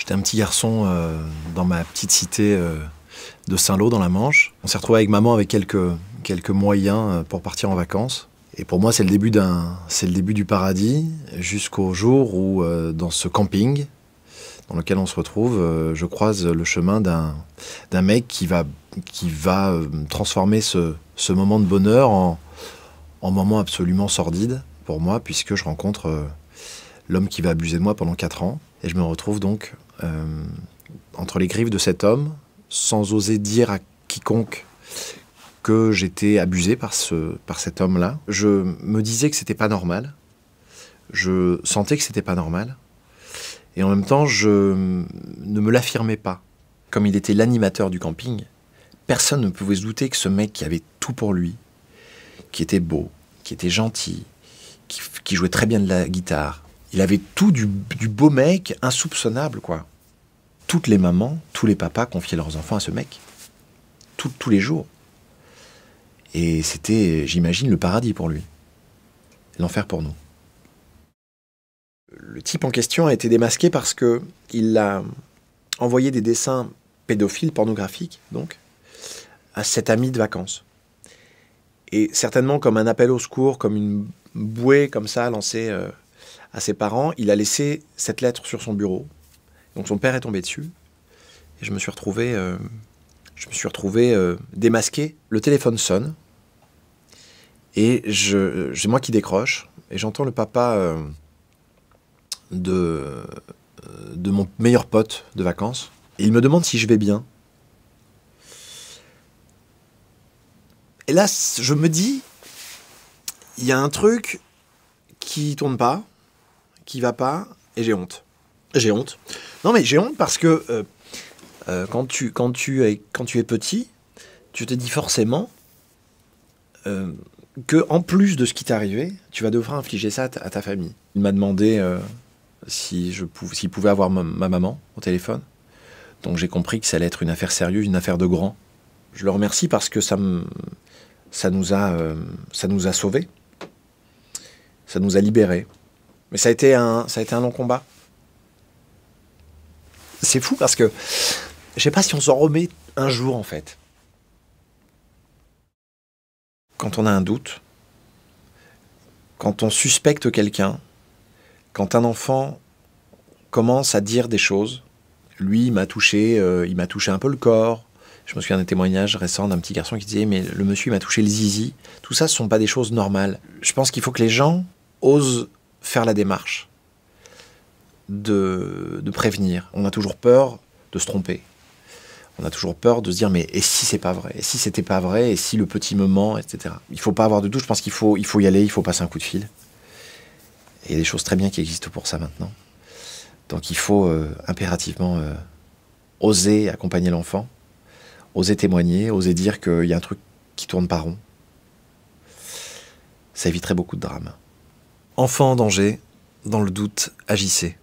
J'étais un petit garçon dans ma petite cité de Saint-Lô dans la Manche. On s'est retrouvé avec maman avec quelques moyens pour partir en vacances. Et pour moi, c'est le début du paradis, jusqu'au jour où, dans ce camping dans lequel on se retrouve, je croise le chemin d'un mec qui va transformer ce moment de bonheur en moment absolument sordide pour moi, puisque je rencontre l'homme qui va abuser de moi pendant 4 ans. Et je me retrouve donc entre les griffes de cet homme, sans oser dire à quiconque que j'étais abusé par cet homme-là. Je me disais que c'était pas normal. Je sentais que c'était pas normal. Et en même temps, je ne me l'affirmais pas. Comme il était l'animateur du camping, personne ne pouvait se douter que ce mec qui avait tout pour lui, qui était beau, qui était gentil, qui jouait très bien de la guitare, il avait tout du beau mec insoupçonnable, quoi. Toutes les mamans, tous les papas confiaient leurs enfants à ce mec. Tous les jours. Et c'était, j'imagine, le paradis pour lui. L'enfer pour nous. Le type en question a été démasqué parce qu'il a envoyé des dessins pédophiles, pornographiques, donc, à cet ami de vacances. Et certainement comme un appel au secours, comme une bouée comme ça lancée à ses parents, il a laissé cette lettre sur son bureau. Donc son père est tombé dessus. Et je me suis retrouvé démasqué. Le téléphone sonne. Et c'est moi qui décroche. Et j'entends le papa de mon meilleur pote de vacances. Et il me demande si je vais bien. Et là, je me dis, il y a un truc qui tourne pas, qui va pas, et j'ai honte. J'ai honte. Non, mais j'ai honte parce que quand tu es petit, tu te dis forcément que en plus de ce qui t'est arrivé, tu vas devoir infliger ça à ta famille. Il m'a demandé s'il pouvait avoir ma maman au téléphone. Donc j'ai compris que ça allait être une affaire sérieuse, une affaire de grand. Je le remercie parce que ça nous a sauvés. Ça nous a libérés. Mais ça a été un long combat. C'est fou parce que je sais pas si on s'en remet un jour, en fait. Quand on a un doute, quand on suspecte quelqu'un, quand un enfant commence à dire des choses, lui, il m'a touché un peu le corps. Je me souviens d'un témoignage récent d'un petit garçon qui disait « mais le monsieur, il m'a touché le zizi ». Tout ça, ce ne sont pas des choses normales. Je pense qu'il faut que les gens osent faire la démarche de prévenir. On a toujours peur de se tromper. On a toujours peur de se dire « mais et si c'est pas vrai ? Et si c'était pas vrai ? Et si le petit me ment ?» etc. Il ne faut pas avoir de doute. Je pense qu'il faut y aller, il faut passer un coup de fil. Et il y a des choses très bien qui existent pour ça maintenant. Donc il faut impérativement oser accompagner l'enfant, oser témoigner, oser dire qu'il y a un truc qui tourne pas rond. Ça éviterait beaucoup de drames. Enfant en danger, dans le doute, agissez.